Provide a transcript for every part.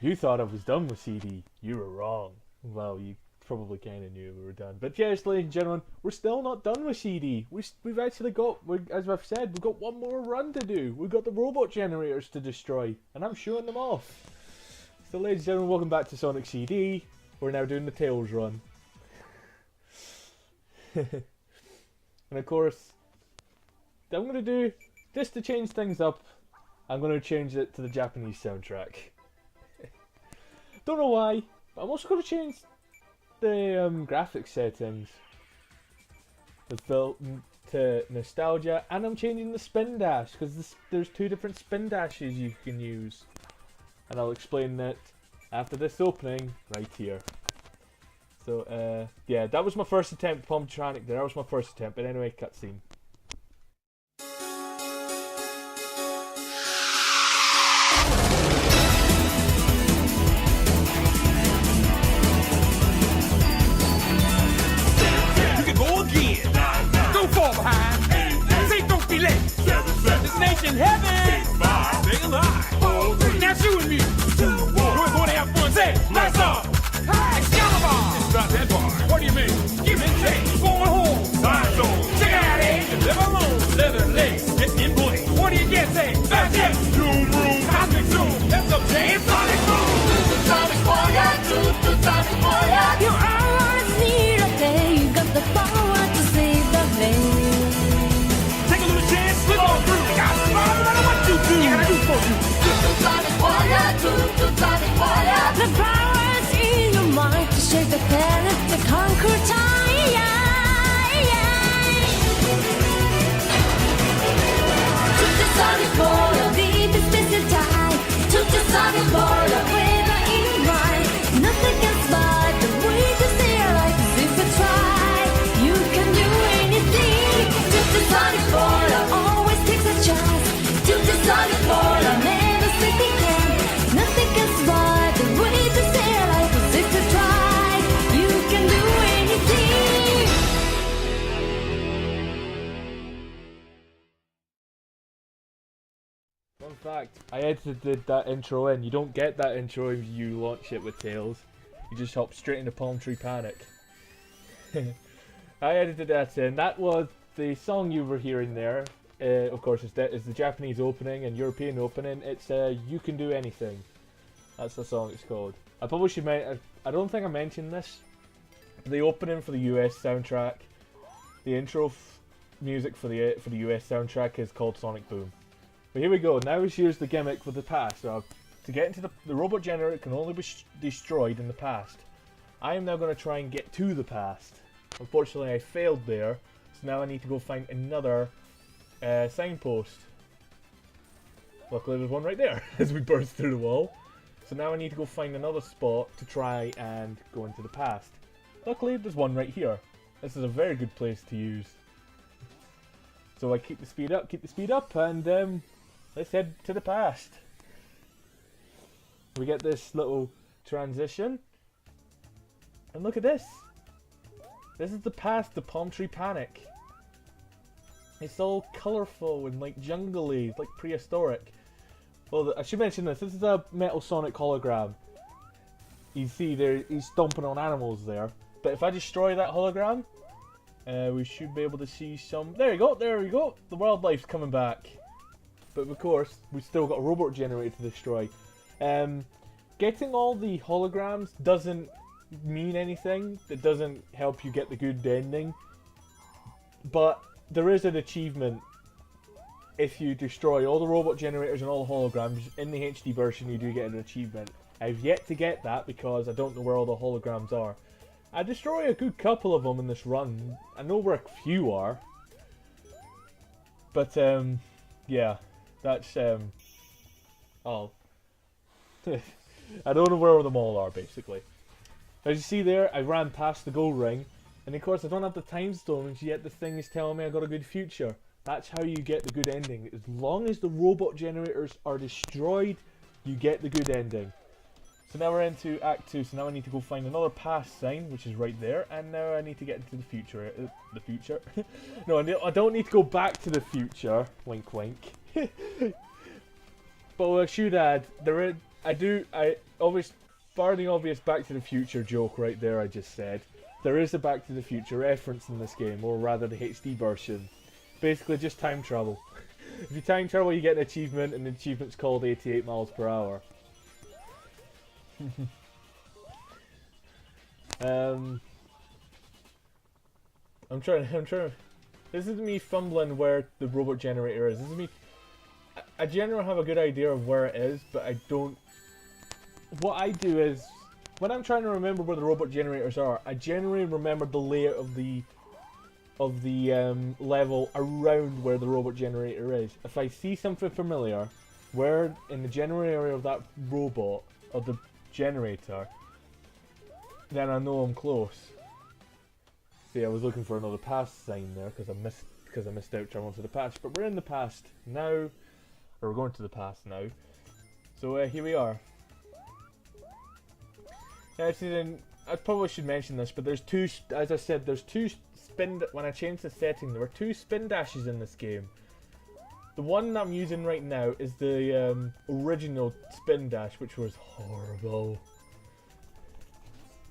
You thought I was done with CD. You were wrong. Well, you probably kind of knew we were done. But yes, ladies and gentlemen, we're still not done with CD. We've actually got, as I've said, we've got one more run to do. We've got the robot generators to destroy, and I'm showing them off. So ladies and gentlemen, welcome back to Sonic CD. We're now doing the Tails run. And of course, I'm going to do, just to change things up, I'm going to change it to the Japanese soundtrack. Don't know why, but I'm also going to change the graphics settings to nostalgia, and I'm changing the spin dash, because there's two different spin dashes you can use. And I'll explain that after this opening, right here. So, yeah, that was my first attempt, Pomtronic there, that was my first attempt, but anyway, cutscene. You can go again, don't fall behind, say don't be late, destination heaven, stay alive, now shooting me, we're going to have fun, say, lights off. Excalibur! It's not that bar. What do you mean? Give me change. Going home. Time zone. Check out, eh? Live alone. Leather legs. Get in place. What do you get, say? Back jet. Zoom room. Cosmic zoom. That's up, James. Sonic boom. Sonic fire. Sonic fire. You always need a day. You got the power to save the day. Take a little chance. Slip on through. You got to survive no matter what you do. You gotta do for you. Sonic fire. Sonic fire. The power's in your mind to shake the planet to conquer time. To the sonic ball of deep space and time. To the sonic ball of weather in mind. Nothing can stop the way to stay alive. If you try, you can do anything. To the sonic ball of always takes a chance. To the sonic ball of never say they can. Nothing can stop the way to stay alive. If you try, you can do anything. Fun fact, I edited that intro in. You don't get that intro if you launch it with Tails. You just hop straight into Palm Tree Panic. I edited that in. That was the song you were hearing there. Of course, it's the Japanese opening and European opening. It's You Can Do Anything. That's the song it's called. I probably should I don't think I mentioned this. The opening for the US soundtrack, the intro music for the US soundtrack is called Sonic Boom. But here we go. Now here's the gimmick with the past. So to get into the robot generator can only be destroyed in the past. I am now going to try and get to the past. Unfortunately, I failed there, so now I need to go find another signpost. Luckily, there's one right there as we burst through the wall. So now I need to go find another spot to try and go into the past. Luckily, there's one right here. This is a very good place to use. So I keep the speed up, and let's head to the past. We get this little transition. And look at this. This is the past, the Palm Tree Panic. It's all colourful and like jungly, like prehistoric. Well, I should mention this. This is a Metal Sonic hologram. You see there, he's stomping on animals there. But if I destroy that hologram, we should be able to see some... There you go, there we go. The wildlife's coming back. But of course, we've still got a robot generator to destroy. Getting all the holograms doesn't mean anything. It doesn't help you get the good ending. But there is an achievement. If you destroy all the robot generators and all the holograms, in the HD version you do get an achievement. I've yet to get that because I don't know where all the holograms are. I destroy a good couple of them in this run. I know where a few are. But, yeah. That's, oh. I don't know where them all are, basically. As you see there, I ran past the gold ring. And of course, I don't have the time stones, yet the thing is telling me I got a good future. That's how you get the good ending. As long as the robot generators are destroyed, you get the good ending. So now we're into Act 2, so now I need to go find another past sign, which is right there, and now I need to get into the future. No, I don't need to go back to the future. Wink, wink. But I should add, I always, bar the obvious Back to the Future joke right there I just said, there is a Back to the Future reference in this game, or rather the HD version. Basically just time travel. If you time travel you get an achievement, and the achievement's called 88 miles per hour. I'm trying. This is me fumbling where the robot generator is. This is me. I generally have a good idea of where it is, but I don't. What I do is, when I'm trying to remember where the robot generators are, I generally remember the layout of the level around where the robot generator is. If I see something familiar, where in the general area of that robot, of the generator, then I know I'm close. See, I was looking for another past sign there because I missed out traveling to the past, but we're in the past now, or we're going to the past now. So here we are. Actually, then I probably should mention this, but there's two. As I said, there's two spin. When I changed the setting, there were two spin dashes in this game. The one that I'm using right now is the original spin dash, which was horrible.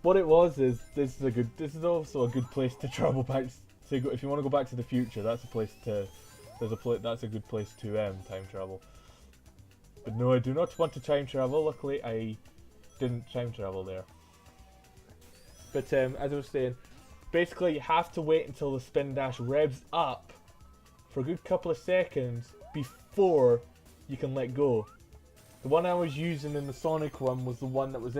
What it was is this is also a good place to travel back. So if you want to go back to the future, that's a place to. That's a good place to time travel. But no, I do not want to time travel. Luckily, I didn't time travel there. But as I was saying, basically you have to wait until the spin dash revs up for a good couple of seconds before you can let go. The one I was using in the Sonic one was the one that was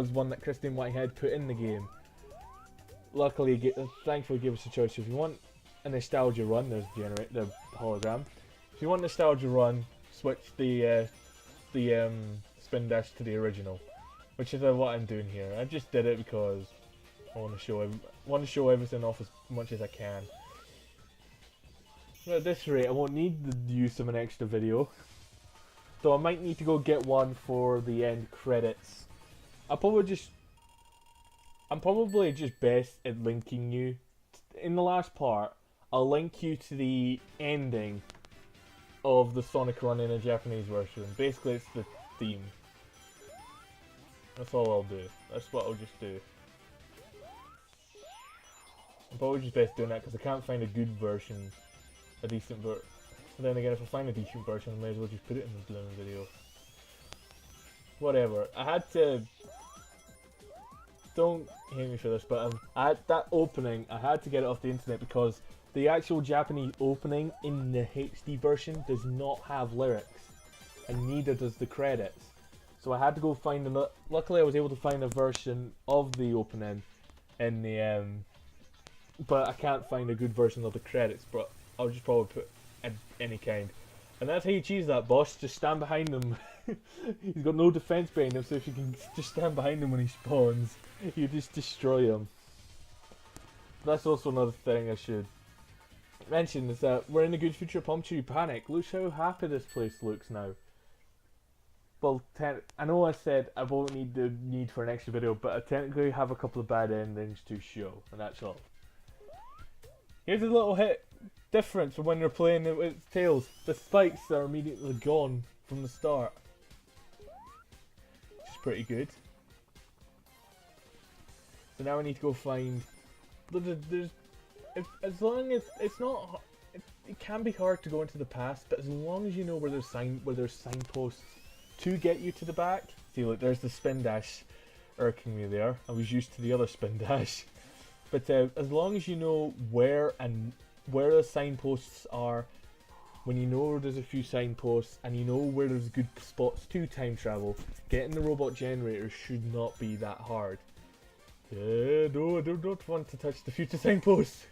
one that Christine Whitehead put in the game. Luckily, thankfully, gave us a choice. If you want a nostalgia run, there's the hologram. If you want nostalgia run, switch the spin dash to the original, which is what I'm doing here. I just did it because I want to show everything off as much as I can. But at this rate, I won't need the use of an extra video, so I might need to go get one for the end credits. I'm probably just best at linking you. In the last part, I'll link you to the ending of the Sonic run in a Japanese version. Basically, it's the theme. That's all I'll do. That's what I'll just do. I'm probably just best doing that because I can't find a good version, a decent version. Then again, if I find a decent version, I may as well just put it in the blooming video. Whatever. I had to. Don't hate me for this, but that opening, I had to get it off the internet because the actual Japanese opening in the HD version does not have lyrics, and neither does the credits. So I had to go find another. Luckily, I was able to find a version of the opening in the but I can't find a good version of the credits. But I'll just probably put any kind. And that's how you cheese that boss. Just stand behind him. He's got no defense behind him, so if you can just stand behind him when he spawns, you just destroy him. That's also another thing I should mention, is that we're in the Good Future Pumptree Panic. Look how happy this place looks now. Well, I know I said I won't need the need for an extra video, but I technically have a couple of bad endings to show, and that's all. Here's a little difference from when you're playing it with Tails. The spikes are immediately gone from the start, which is pretty good. So now I need to go find. As long as it's not, it can be hard to go into the past, but as long as you know where there's signposts to get you to the back. See, look, there's the spin dash irking me there. I was used to the other spin dash, but as long as you know where the signposts are, when you know there's a few signposts and you know where there's good spots to time travel, getting the robot generator should not be that hard. No, I don't want to touch the future signposts.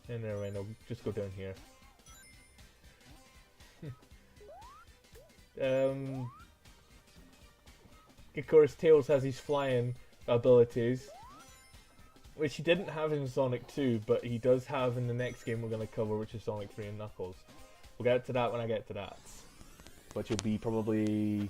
And never mind, I'll just go down here. Of course, Tails has his flying abilities, which he didn't have in Sonic 2, but he does have in the next game we're going to cover, which is Sonic 3 and Knuckles. We'll get to that when I get to that, which will be probably,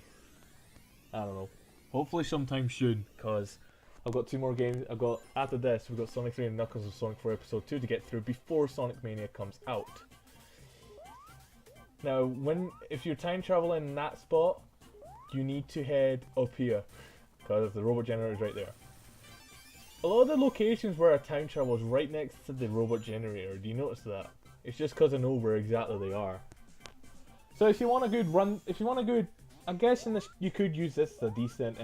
I don't know, hopefully sometime soon, because I've got 2 more games. After this, we've got Sonic 3 and Knuckles and Sonic 4 Episode 2 to get through before Sonic Mania comes out. Now, if you're time traveling in that spot, you need to head up here, because the robot generator is right there. A lot of the locations where I time travel is right next to the robot generator. Do you notice that? It's just because I know where exactly they are. So if you want a good run, I'm guessing this, you could use this as a decent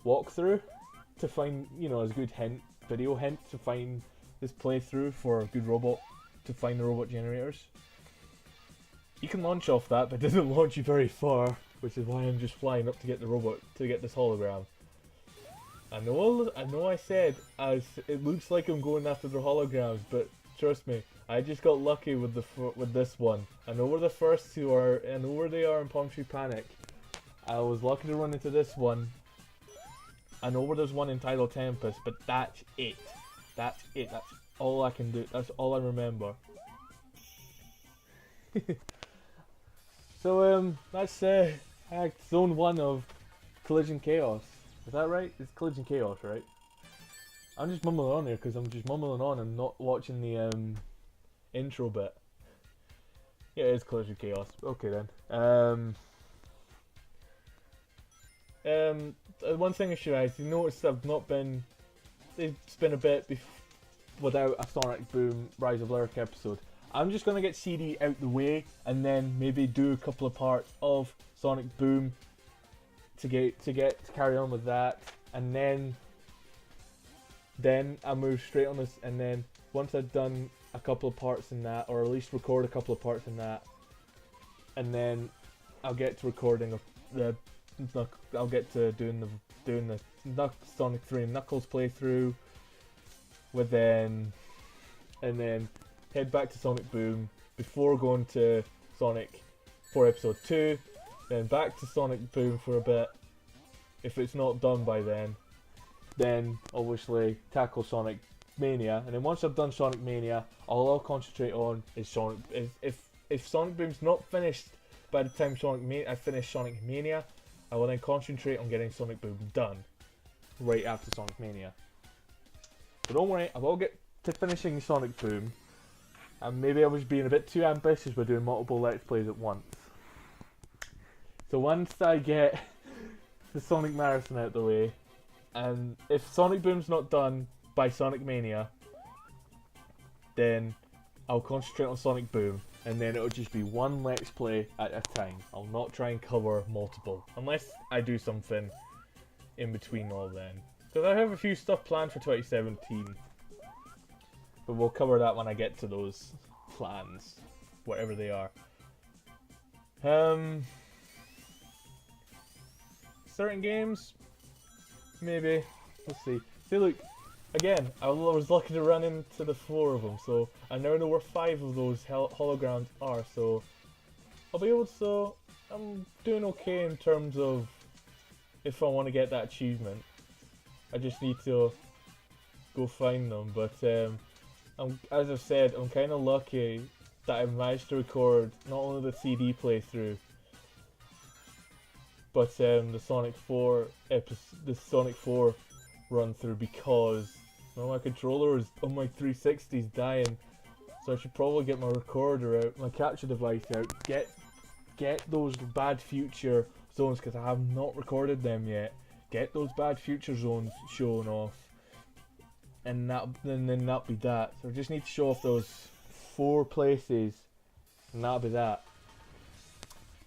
walkthrough to find, as a good video hint to find this playthrough for a good robot, to find the robot generators. You can launch off that, but it doesn't launch you very far, which is why I'm just flying up to get the robot, to get this hologram. I know I said it looks like I'm going after the holograms, but trust me, I just got lucky with this one. I know where the first two are, I know where they are in Palm Tree Panic. I was lucky to run into this one. I know where there's one in Tidal Tempest, but that's it. That's it. That's all I can do. That's all I remember. So that's Zone 1 of Collision Chaos. Is that right? It's Collision Chaos, right? I'm just mumbling on here because I'm just mumbling on and not watching the intro bit. Yeah, it is Collision Chaos. Okay then. One thing I should add, you notice it's been a bit without a Sonic Boom Rise of Lyric episode. I'm just gonna get CD out the way and then maybe do a couple of parts of Sonic Boom to carry on with that, and then I'll move straight on this, and then once I've done a couple of parts in that, or at least record a couple of parts in that, and then I'll get to recording of I'll get to doing the Sonic 3 and Knuckles playthrough, and then head back to Sonic Boom before going to Sonic 4 Episode 2, then back to Sonic Boom for a bit. If it's not done by then obviously tackle Sonic Mania, and then once I've done Sonic Mania, all I'll concentrate on is Sonic. If Sonic Boom's not finished by the time I finish Sonic Mania, I will then concentrate on getting Sonic Boom done right after Sonic Mania. But don't worry, I will get to finishing Sonic Boom, and maybe I was being a bit too ambitious by doing multiple Let's Plays at once. So once I get the Sonic Marathon out of the way, and if Sonic Boom's not done by Sonic Mania, then I'll concentrate on Sonic Boom, and then it'll just be one Let's Play at a time. I'll not try and cover multiple, unless I do something in between all then. Because I have a few stuff planned for 2017, but we'll cover that when I get to those plans, whatever they are. Certain games, maybe. Let's see. See, look, again, I was lucky to run into the 4 of them, so I now know where 5 of those holograms are, so I'll be able to, so I'm doing okay in terms of if I want to get that achievement. I just need to go find them, but as I've said, I'm kind of lucky that I managed to record not only the CD playthrough, but the Sonic 4 run through, because my controller is on my 360's dying, so I should probably get my recorder out, my capture device out, get those bad future zones, because I have not recorded them yet. Get those bad future zones shown off, and then that'll be that. So I just need to show off those 4 places, and that'll be that.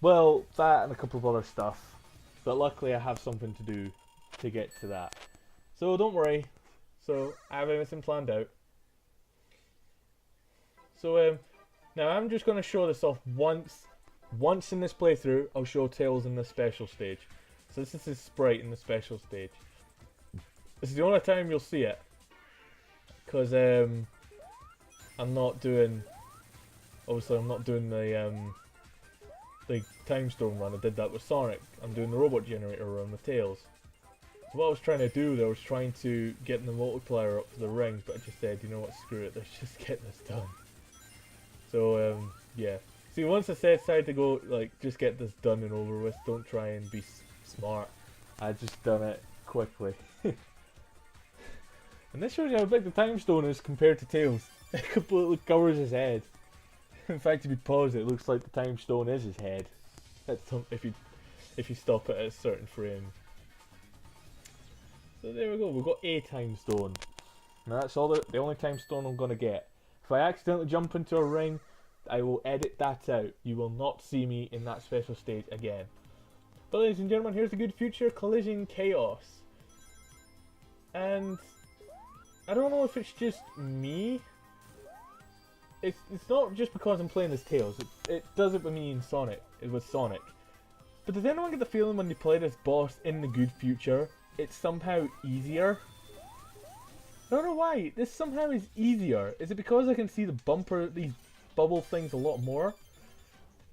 Well, that and a couple of other stuff. But luckily I have something to do to get to that. So don't worry. So I have everything planned out. So now I'm just going to show this off once. Once in this playthrough, I'll show Tails in the special stage. So this is his sprite in the special stage. This is the only time you'll see it. Because I'm not doing... Obviously I'm not doing the Time Stone run. I did that with Sonic. I'm doing the robot generator run with Tails. So what I was trying to do there was trying to get the multiplier up to the rings, but I just said, you know what, screw it, let's just get this done. So yeah. See, once I decided to go, like, just get this done and over with, don't try and be smart. I just done it quickly. And this shows you how big the Time Stone is compared to Tails. It completely covers his head. In fact, if you pause it, it looks like the Time Stone is his head. That's if if you stop it at a certain frame. So there we go, we've got a time stone. Now that's all the only time stone I'm gonna get. If I accidentally jump into a ring, I will edit that out. You will not see me in that special stage again. But ladies and gentlemen, here's the good future collision chaos. And I don't know if it's just me. It's not just because I'm playing as Tails. It does it with me in Sonic. With Sonic. But does anyone get the feeling when they play this boss in the good future, it's somehow easier? I don't know why. This somehow is easier. Is it because I can see the bumper, these bubble things a lot more?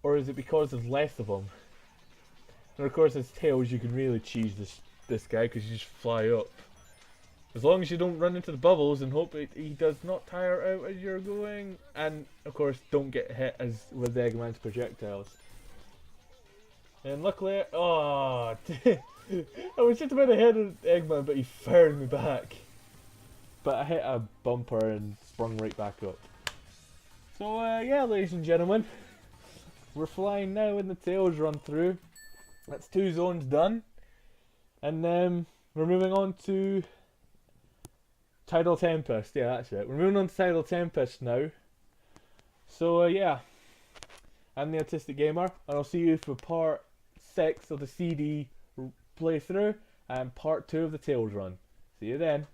Or is it because there's less of them? And of course as Tails you can really cheese this guy because you just fly up. As long as you don't run into the bubbles and hope he does not tire out as you're going. And of course don't get hit as with Eggman's projectiles. And luckily, oh, I was just about to hit Eggman but he fired me back. But I hit a bumper and sprung right back up. So yeah, ladies and gentlemen, we're flying now in the Tails run through. That's 2 zones done. And then we're moving on to Tidal Tempest. Yeah, that's it. We're moving on to Tidal Tempest now. So yeah, I'm the Autistic Gamer, and I'll see you for part 6 of the CD playthrough and part 2 of the Tails run. See you then.